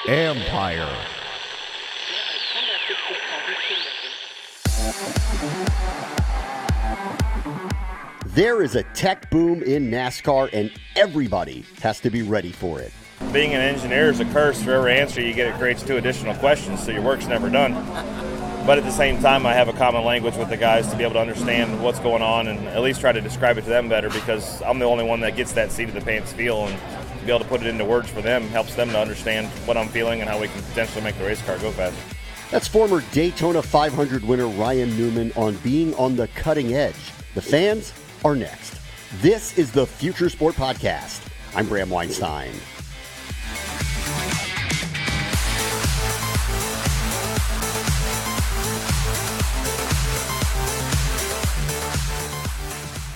Empire. There is a tech boom in NASCAR, and everybody has to be ready for it. Being an engineer is a curse. For every answer you get, it creates 2 additional questions, so your work's never done. But at the same time, I have a common language with the guys to be able to understand what's going on and at least try to describe it to them better, because I'm the only one that gets that seat of the pants feel, and to be able to put it into words for them helps them to understand what I'm feeling and how we can potentially make the race car go faster. That's former Daytona 500 winner Ryan Newman on being on the cutting edge. The fans are next. This is the Future Sport Podcast. I'm Bram Weinstein.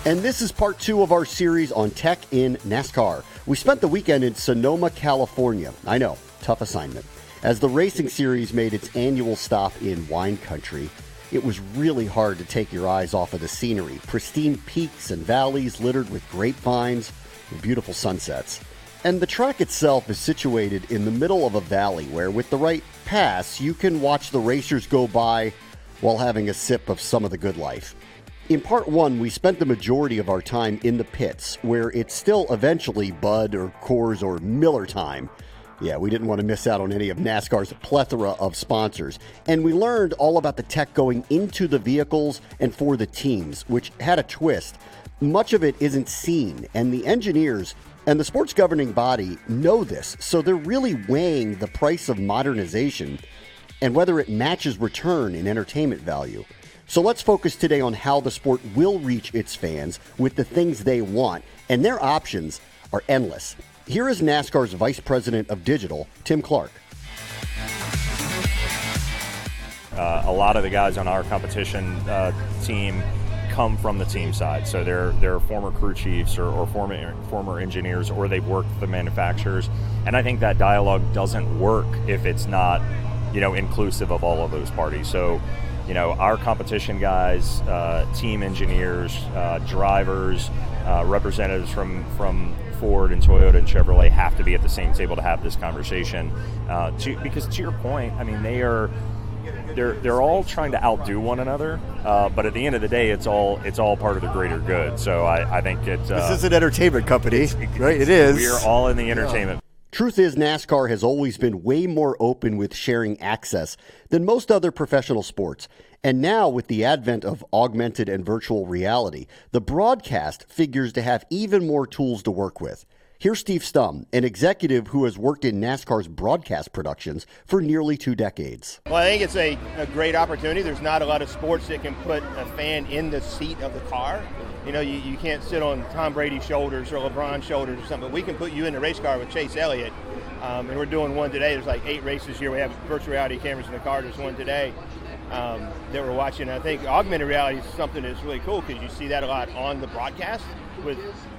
And this is part 2 of our series on tech in NASCAR. We spent the weekend in Sonoma, California. I know, tough assignment. As the racing series made its annual stop in wine country, it was really hard to take your eyes off of the scenery. Pristine peaks and valleys littered with grapevines and beautiful sunsets. And the track itself is situated in the middle of a valley where, with the right pass, you can watch the racers go by while having a sip of some of the good life. In part 1, we spent the majority of our time in the pits, where it's still eventually Bud or Coors or Miller time. Yeah, we didn't want to miss out on any of NASCAR's plethora of sponsors. And we learned all about the tech going into the vehicles and for the teams, which had a twist. Much of it isn't seen, and the engineers and the sports governing body know this, so they're really weighing the price of modernization and whether it matches return in entertainment value. So let's focus today on how the sport will reach its fans with the things they want, and their options are endless. Here is NASCAR's Vice President of Digital, Tim Clark. A lot of the guys on our competition team come from the team side, so they're former crew chiefs or former engineers, or they've worked with the manufacturers, and I think that dialogue doesn't work if it's not, inclusive of all of those parties. So, our competition guys, team engineers, drivers, representatives from Ford and Toyota and Chevrolet have to be at the same table to have this conversation. Because to your point, I mean, they're all trying to outdo one another, but at the end of the day, it's all part of the greater good. So I think this is an entertainment company, right? It is. We are all in the entertainment. Truth is, NASCAR has always been way more open with sharing access than most other professional sports. And now, with the advent of augmented and virtual reality, the broadcast figures to have even more tools to work with. Here's Steve Stum, an executive who has worked in NASCAR's broadcast productions for nearly 2 decades. Well, I think it's a great opportunity. There's not a lot of sports that can put a fan in the seat of the car. You can't sit on Tom Brady's shoulders or LeBron's shoulders or something. But we can put you in the race car with Chase Elliott, and we're doing one today. There's like 8 races here. We have virtual reality cameras in the car. There's one today that we're watching. I think augmented reality is something that's really cool because you see that a lot on the broadcast with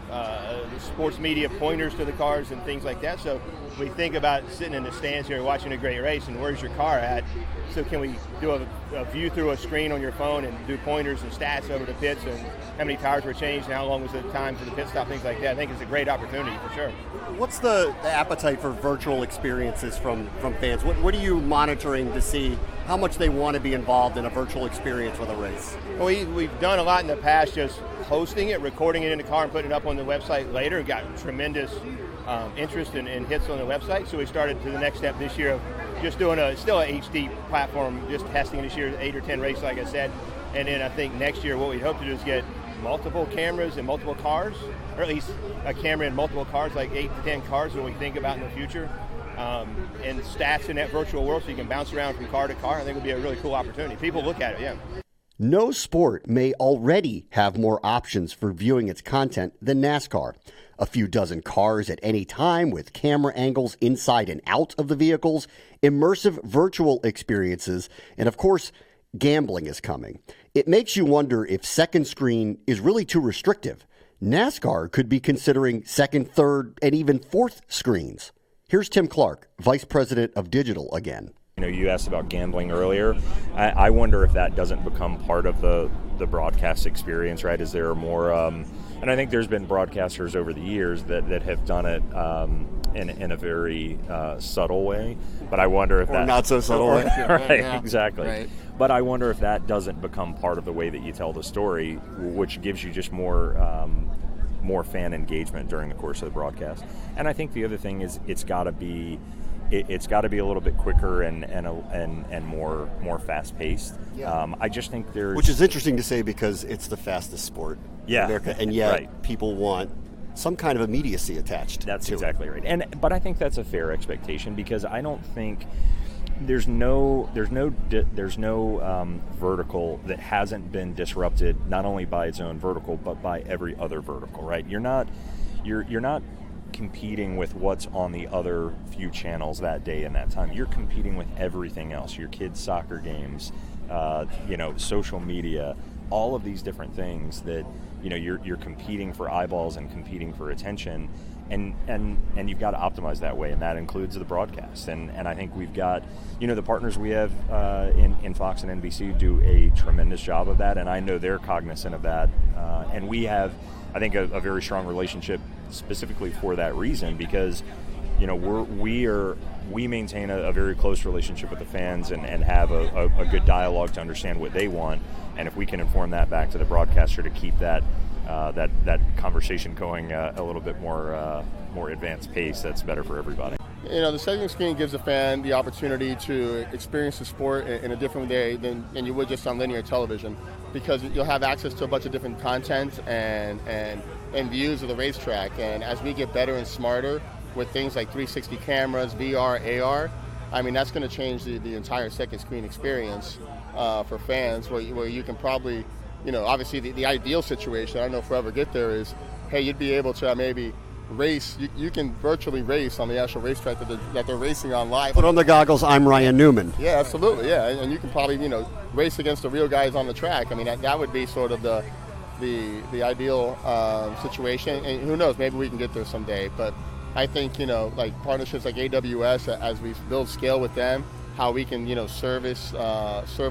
the sports media pointers to the cars and things like that. So we think about sitting in the stands here watching a great race and where's your car at? So can we do a view through a screen on your phone and do pointers and stats over the pits and how many tires were changed and how long was the time for the pit stop, things like that. I think it's a great opportunity for sure. What's the appetite for virtual experiences from fans? What are you monitoring to see how much they want to be involved in a virtual experience with a race? Well, we've done a lot in the past, just hosting it, recording it in the car and putting it up on the website later. It got tremendous interest and hits on the website. So we started to the next step this year of just doing still a HD platform, just testing this year, 8 or 10 races, like I said. And then I think next year what we hope to do is get multiple cameras in multiple cars, or at least a camera in multiple cars, like 8 to 10 cars when we think about in the future. And stats in that virtual world so you can bounce around from car to car. I think it would be a really cool opportunity. People look at it, yeah. No sport may already have more options for viewing its content than NASCAR. A few dozen cars at any time with camera angles inside and out of the vehicles, immersive virtual experiences, and of course, gambling is coming. It makes you wonder if second screen is really too restrictive. NASCAR could be considering second, third, and even fourth screens. Here's Tim Clark, Vice President of Digital again. You asked about gambling earlier. I wonder if that doesn't become part of the broadcast experience, right? Is there more, And I think there's been broadcasters over the years that have done it in a very subtle way. But I wonder if that... not so subtle way. Right, yeah. Exactly. Right. But I wonder if that doesn't become part of the way that you tell the story, which gives you just more fan engagement during the course of the broadcast. And I think the other thing is it's got to be a little bit quicker and more fast paced. Yeah. I just think there's, which is interesting to say because it's the fastest sport in America, and yet right. people want some kind of immediacy attached. That's to exactly it. right. But I think that's a fair expectation because I don't think there's no vertical that hasn't been disrupted not only by its own vertical but by every other vertical. Right? You're not competing with what's on the other few channels that day and that time. You're competing with everything else. Your kids' soccer games, social media, all of these different things that you're competing for eyeballs and competing for attention, and you've got to optimize that way, and that includes the broadcast. And I think we've got the partners we have in Fox and NBC do a tremendous job of that, and I know they're cognizant of that, and we have, I think, a very strong relationship specifically for that reason, because we maintain a very close relationship with the fans and have a good dialogue to understand what they want, and if we can inform that back to the broadcaster to keep that conversation going a little bit more advanced pace, that's better for everybody. The second screen gives a fan the opportunity to experience the sport in a different way than you would just on linear television, because you'll have access to a bunch of different content and views of the racetrack. And as we get better and smarter with things like 360 cameras, VR, AR, I mean, that's going to change the entire second screen experience for fans, where you can probably, obviously the ideal situation, I don't know if we'll ever get there, is, hey, you'd be able to maybe race, you can virtually race on the actual racetrack that they're racing on live. Put on the goggles, I'm Ryan Newman. Yeah, absolutely, yeah. And you can probably, race against the real guys on the track. I mean, that would be sort of the ideal situation. And who knows, maybe we can get there someday. But I think, like partnerships like AWS, as we build scale with them, how we can, serve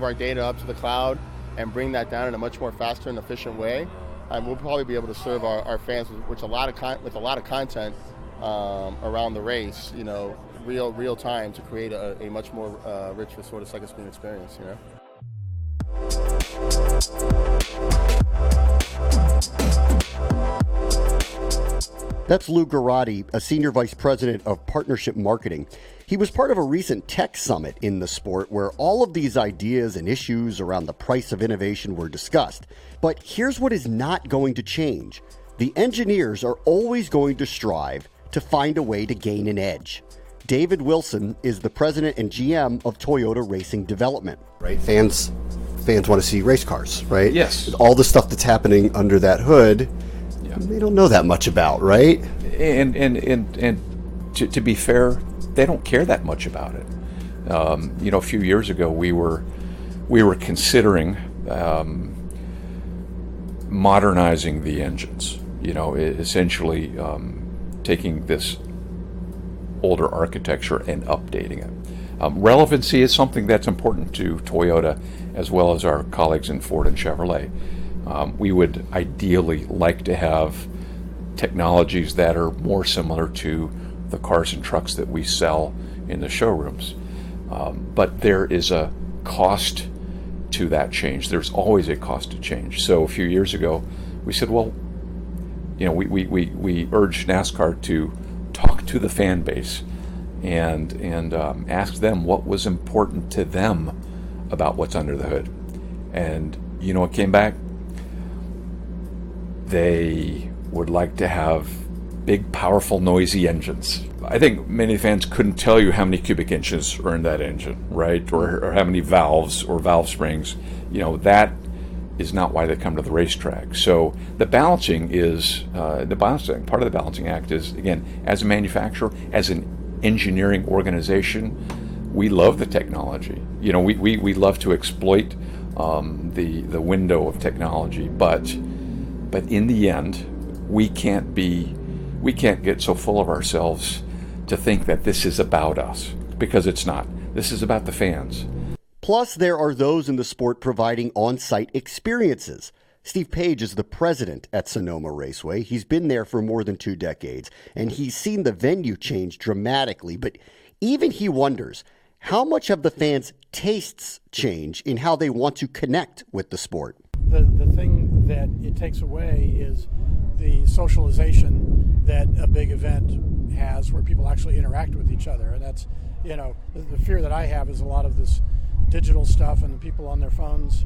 our data up to the cloud and bring that down in a much more faster and efficient way. And we'll probably be able to serve our fans with a lot of content around the race, real time, to create a much more richer sort of second screen experience. That's Lou Garotti, a senior vice president of partnership marketing. He was part of a recent tech summit in the sport where all of these ideas and issues around the price of innovation were discussed. But here's what is not going to change. The engineers are always going to strive to find a way to gain an edge. David Wilson is the president and GM of Toyota Racing Development. Right, fans want to see race cars, right? Yes. All the stuff that's happening under that hood, they don't know that much about, right? And to be fair, they don't care that much about it. A few years ago, we were considering modernizing the engines. Essentially taking this older architecture and updating it. Relevancy is something that's important to Toyota as well as our colleagues in Ford and Chevrolet. We would ideally like to have technologies that are more similar to the cars and trucks that we sell in the showrooms. But there is a cost to that change. There's always a cost to change. So a few years ago, we said, well, we urged NASCAR to talk to the fan base and ask them what was important to them about what's under the hood. And what came back? They would like to have big, powerful, noisy engines. I think many fans couldn't tell you how many cubic inches are in that engine, right? Or how many valves or valve springs. That is not why they come to the racetrack. So the balancing is, part of the balancing act is, again, as a manufacturer, as an engineering organization, we love the technology. We love to exploit the window of technology, but in the end, we can't get so full of ourselves to think that this is about us, because it's not. This is about the fans. Plus, there are those in the sport providing on-site experiences. Steve Page is the president at Sonoma Raceway. He's been there for more than 2 decades, and he's seen the venue change dramatically. But even he wonders, how much have the fans' tastes change in how they want to connect with the sport? The thing that it takes away is the socialization that a big event has, where people actually interact with each other. And that's, the fear that I have is a lot of this digital stuff and the people on their phones,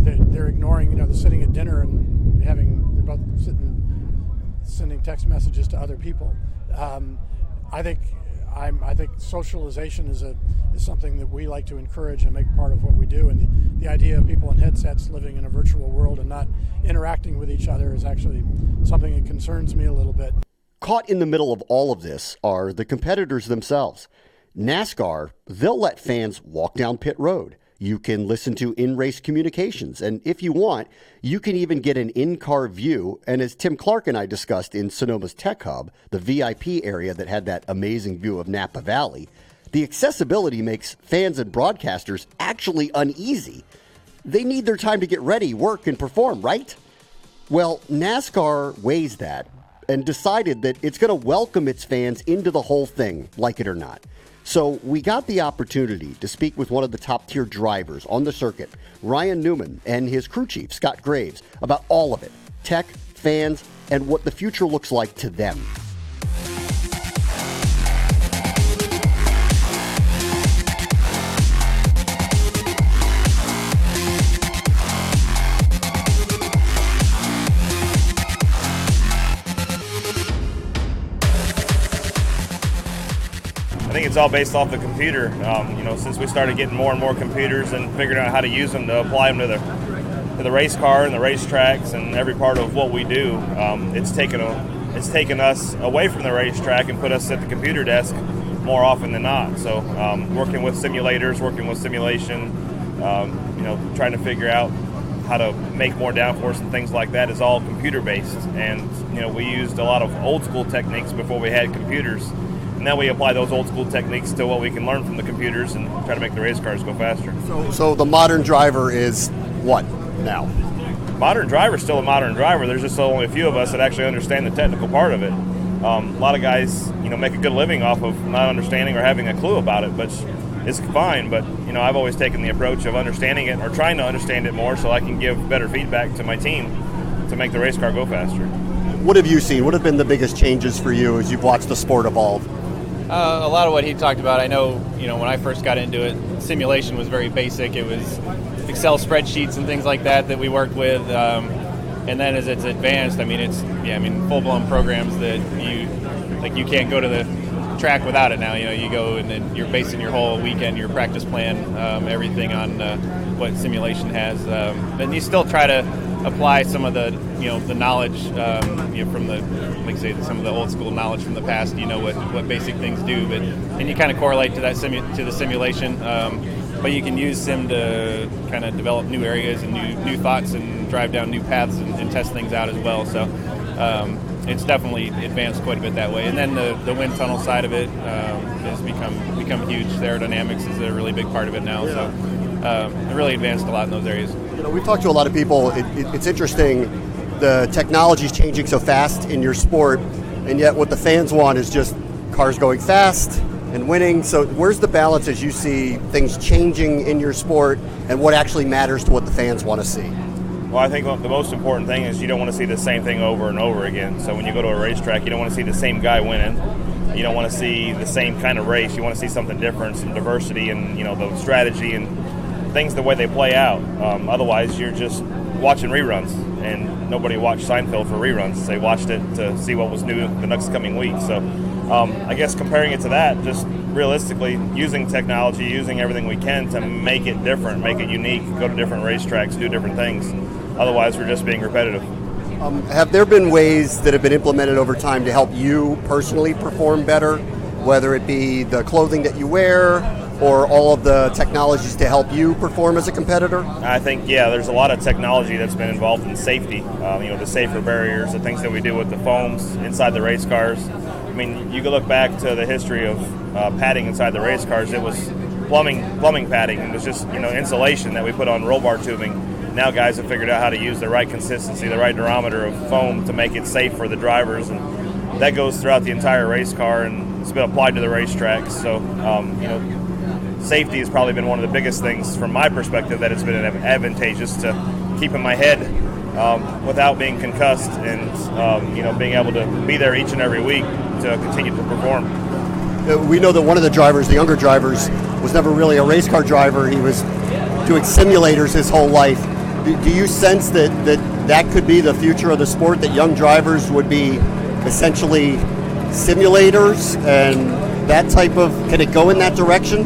they're ignoring, they're sitting at dinner and they're both sending text messages to other people. I think socialization is something that we like to encourage and make part of what we do. And the idea of people in headsets living in a virtual world and not interacting with each other is actually something that concerns me a little bit. Caught in the middle of all of this are the competitors themselves. NASCAR, they'll let fans walk down pit road. You can listen to in-race communications, and if you want, you can even get an in-car view. And as Tim Clark and I discussed in Sonoma's Tech Hub, the VIP area that had that amazing view of Napa Valley, the accessibility makes fans and broadcasters actually uneasy. They need their time to get ready, work, and perform, right? Well, NASCAR weighs that and decided that it's going to welcome its fans into the whole thing, like it or not. So we got the opportunity to speak with one of the top-tier drivers on the circuit, Ryan Newman, and his crew chief, Scott Graves, about all of it, tech, fans, and what the future looks like to them. I think it's all based off the computer. Since we started getting more and more computers and figuring out how to use them to apply them to the race car and the racetracks and every part of what we do, it's taken us away from the racetrack and put us at the computer desk more often than not. So working with simulators, working with simulation, trying to figure out how to make more downforce and things like that is all computer based. And we used a lot of old school techniques before we had computers. And now we apply those old school techniques to what we can learn from the computers and try to make the race cars go faster. So the modern driver is what now? Modern driver is still a modern driver. There's just only a few of us that actually understand the technical part of it. A lot of guys, make a good living off of not understanding or having a clue about it, but it's fine. But, I've always taken the approach of understanding it or trying to understand it more so I can give better feedback to my team to make the race car go faster. What have you seen? What have been the biggest changes for you as you've watched the sport evolve? A lot of what he talked about. I know, when I first got into it, simulation was very basic. It was Excel spreadsheets and things like that we worked with. And then as it's advanced, it's full-blown programs that you can't go to the track without it now. You go and then you're basing your whole weekend, your practice plan, everything on what simulation has. And you still try to apply some of the knowledge from some of the old school knowledge from the past. What basic things do, but and you kind of correlate to that to the simulation. But you can use sim to kind of develop new areas and new thoughts and drive down new paths and test things out as well. So it's definitely advanced quite a bit that way. And then the wind tunnel side of it has become huge. The aerodynamics is a really big part of it now. Yeah. So it really advanced a lot in those areas. We've talked to a lot of people. It's interesting. The technology's changing so fast in your sport, and yet what the fans want is just cars going fast and winning. So where's the balance as you see things changing in your sport and what actually matters to what the fans want to see? Well, I think the most important thing is you don't want to see the same thing over and over again. So when you go to a racetrack, you don't want to see the same guy winning. You don't want to see the same kind of race. You want to see something different, some diversity, and the strategy and things the way they play out. Otherwise, you're just watching reruns, and nobody watched Seinfeld for reruns. They watched it to see what was new the next coming week. So I guess comparing it to that, just realistically using technology, using everything we can to make it different, make it unique, go to different racetracks, do different things. Otherwise, we're just being repetitive. Have there been ways that have been implemented over time to help you personally perform better, whether it be the clothing that you wear or all of the technologies to help you perform as a competitor? I think, there's a lot of technology that's been involved in safety. The safer barriers, the things that we do with the foams inside the race cars. You can look back to the history of padding inside the race cars. It was plumbing padding. It was just, insulation that we put on roll bar tubing. now guys have figured out how to use the right consistency, the right durometer of foam to make it safe for the drivers, and that goes throughout the entire race car, and it's been applied to the racetracks. So, safety has probably been one of the biggest things from my perspective that it's been advantageous to keeping my head without being concussed, and being able to be there each and every week to continue to perform. We know that one of the drivers, the younger drivers, was never really a race car driver. He was doing simulators his whole life. Do you sense that could be the future of the sport, that young drivers would be essentially simulators and that type of, can it go in that direction?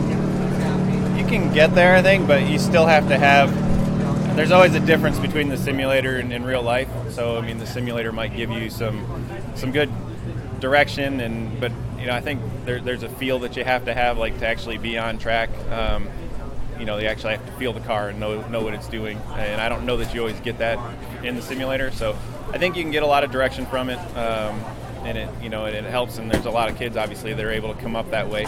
You can get there, I think, but you still have to have, there's always a difference between the simulator and real life. So, the simulator might give you some good direction, but I think there's a feel that you have to have, like, to actually be on track. You actually have to feel the car and know what it's doing, and I don't know that you always get that in the simulator. So I think you can get a lot of direction from it, and it helps. And there's a lot of kids, obviously, that are able to come up that way.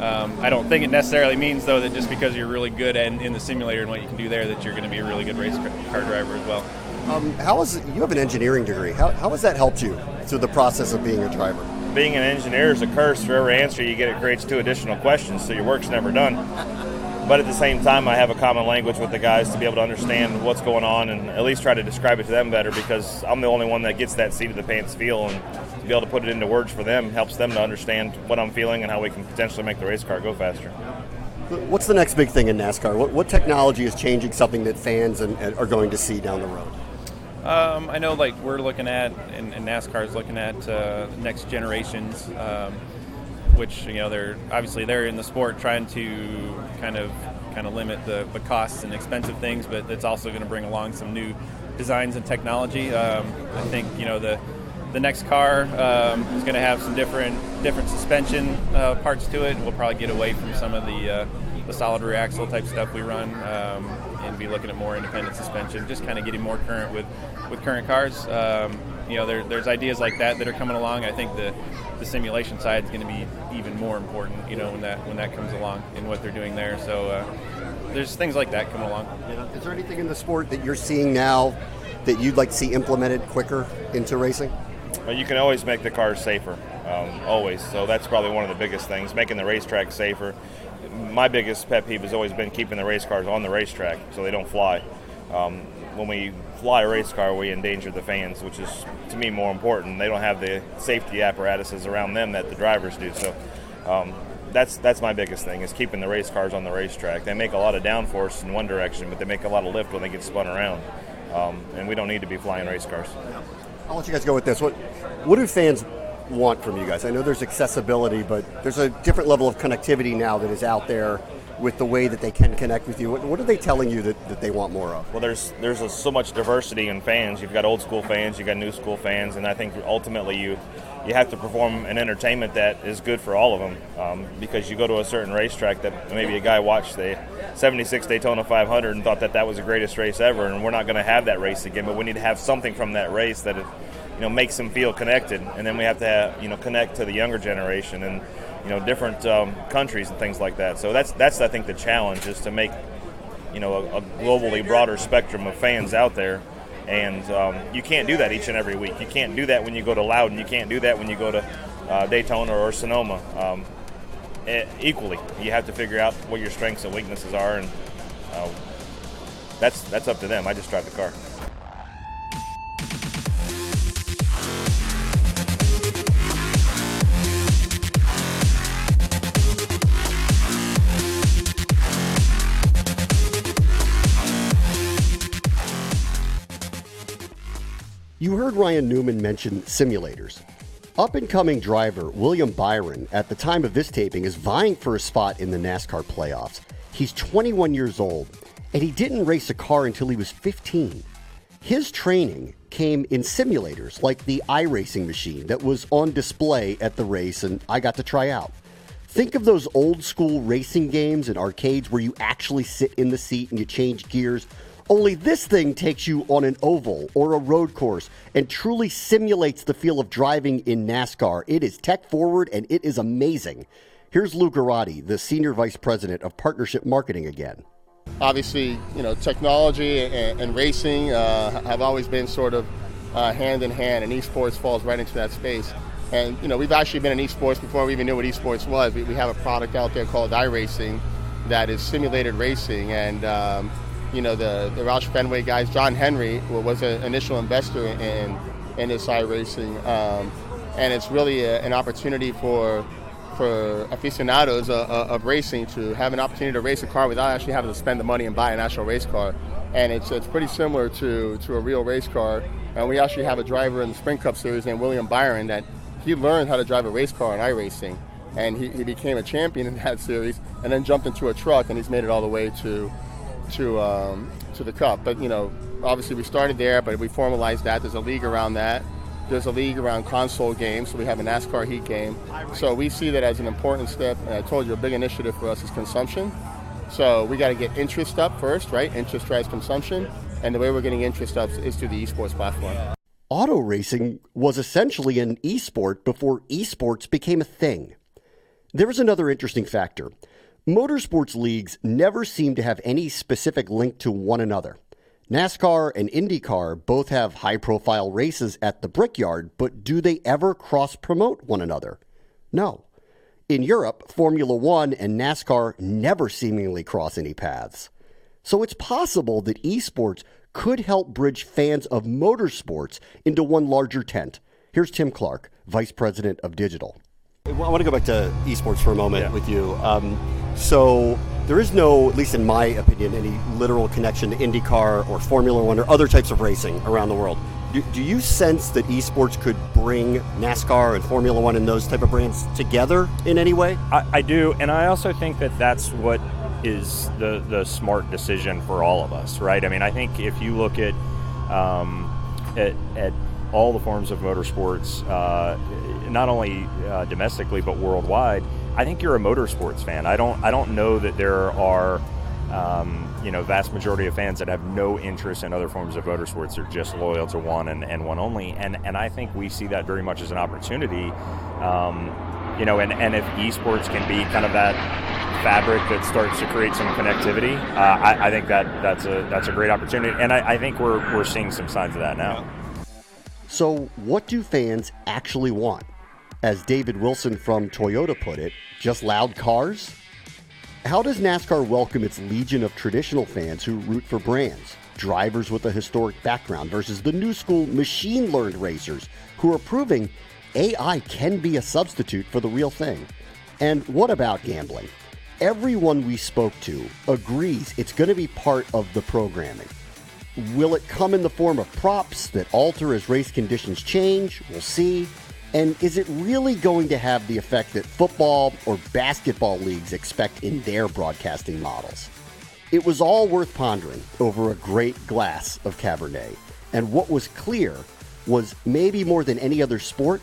I don't think it necessarily means, though, that just because you're really good in the simulator and what you can do there, that you're going to be a really good race car driver as well. You have an engineering degree. How has that helped you through the process of being a driver? Being an engineer is a curse. For every answer you get, it creates 2 additional questions, so your work's never done. But at the same time, I have a common language with the guys to be able to understand what's going on and at least try to describe it to them better, because I'm the only one that gets that seat of the pants feel, and to be able to put it into words for them helps them to understand what I'm feeling and how we can potentially make the race car go faster. What's the next big thing in NASCAR? What technology is changing something that fans are going to see down the road? I know, like, we're looking at, and NASCAR is looking at next generations, which they're in the sport trying to kind of limit the costs and expensive things, but it's also going to bring along some new designs and technology. I think the next car is going to have some different suspension parts to it. We'll probably get away from some of the solid rear axle type stuff we run, and be looking at more independent suspension, just kind of getting more current with current cars. There's ideas like that are coming along. I think the simulation side is going to be even more important, when that comes along and what they're doing there. So there's things like that coming along. Yeah. Is there anything in the sport that you're seeing now that you'd like to see implemented quicker into racing? Well, you can always make the cars safer, always. So that's probably one of the biggest things, making the racetrack safer. My biggest pet peeve has always been keeping the race cars on the racetrack so they don't fly. When we fly a race car, we endanger the fans, which is, to me, more important. They don't have the safety apparatuses around them that the drivers do. So that's my biggest thing, is keeping the race cars on the racetrack. They make a lot of downforce in one direction, but they make a lot of lift when they get spun around. And we don't need to be flying race cars. I'll let you guys go with this. What do fans want from you guys? I know there's accessibility, but there's a different level of connectivity now that is out there with the way that they can connect with you. What are they telling you that they want more of? Well, there's so much diversity in fans. You've got old school fans, you've got new school fans, and I think ultimately you have to perform an entertainment that is good for all of them, because you go to a certain racetrack that maybe a guy watched the 76 Daytona 500 and thought that was the greatest race ever, and we're not going to have that race again, but we need to have something from that race that makes them feel connected, and then we have to connect to the younger generation and different countries and things like that. So that's I think the challenge, is to make a globally broader spectrum of fans out there. And you can't do that each and every week. You can't do that when you go to Loudon. You can't do that when you go to Daytona or Sonoma. Equally, you have to figure out what your strengths and weaknesses are, and that's up to them. I just drive the car. You heard Ryan Newman mention simulators. Up-and-coming driver William Byron, at the time of this taping, is vying for a spot in the NASCAR playoffs. He's 21 years old, and he didn't race a car until he was 15. His training came in simulators like the iRacing machine that was on display at the race, and I got to try out. Think of those old-school racing games in arcades where you actually sit in the seat and you change gears. Only this thing takes you on an oval or a road course and truly simulates the feel of driving in NASCAR. It is tech forward and it is amazing. Here's Lou Garotti, the Senior Vice President of Partnership Marketing again. Obviously, technology and racing have always been sort of hand in hand, and esports falls right into that space. And, we've actually been in esports before we even knew what esports was. We have a product out there called iRacing that is simulated racing. And, the Roush Fenway guys, John Henry was an initial investor in this iRacing. And it's really an opportunity for aficionados of racing to have an opportunity to race a car without actually having to spend the money and buy an actual race car. And it's pretty similar to a real race car. And we actually have a driver in the Sprint Cup Series named William Byron that he learned how to drive a race car in iRacing. And he became a champion in that series and then jumped into a truck, and he's made it all the way to the Cup. But, obviously we started there, but we formalized that. There's a league around that. There's a league around console games, so we have a NASCAR Heat game. So we see that as an important step, and I told you a big initiative for us is consumption. So we got to get interest up first, right? Interest drives consumption, and the way we're getting interest up is through the esports platform. Auto racing was essentially an esport before esports became a thing. There was another interesting factor. Motorsports leagues never seem to have any specific link to one another. NASCAR and IndyCar both have high-profile races at the Brickyard, but do they ever cross-promote one another? No. In Europe, Formula One and NASCAR never seemingly cross any paths. So it's possible that esports could help bridge fans of motorsports into one larger tent. Here's Tim Clark, Vice President of Digital. I want to go back to esports for a moment with you. So there is no, at least in my opinion, any literal connection to IndyCar or Formula One or other types of racing around the world. Do you sense that esports could bring NASCAR and Formula One and those type of brands together in any way? I do, and I also think that that's what is the smart decision for all of us, right? I mean, I think if you look at all the forms of motorsports, not only domestically but worldwide, I think you're a motorsports fan. I don't know that there are vast majority of fans that have no interest in other forms of motorsports. They're just loyal to one and one only. And I think we see that very much as an opportunity. And if esports can be kind of that fabric that starts to create some connectivity, I think that's a great opportunity. And I think we're seeing some signs of that now. So what do fans actually want? As David Wilson from Toyota put it, just loud cars? How does NASCAR welcome its legion of traditional fans who root for brands, drivers with a historic background versus the new school machine-learned racers who are proving AI can be a substitute for the real thing? And what about gambling? Everyone we spoke to agrees it's going to be part of the programming. Will it come in the form of props that alter as race conditions change? We'll see. And is it really going to have the effect that football or basketball leagues expect in their broadcasting models? It was all worth pondering over a great glass of Cabernet. And what was clear was, maybe more than any other sport,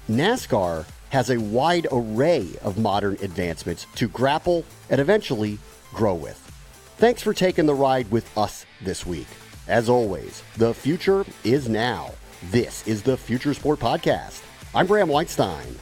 NASCAR has a wide array of modern advancements to grapple and eventually grow with. Thanks for taking the ride with us this week. As always, the future is now. This is the Future Sport Podcast. I'm Bram Weinstein.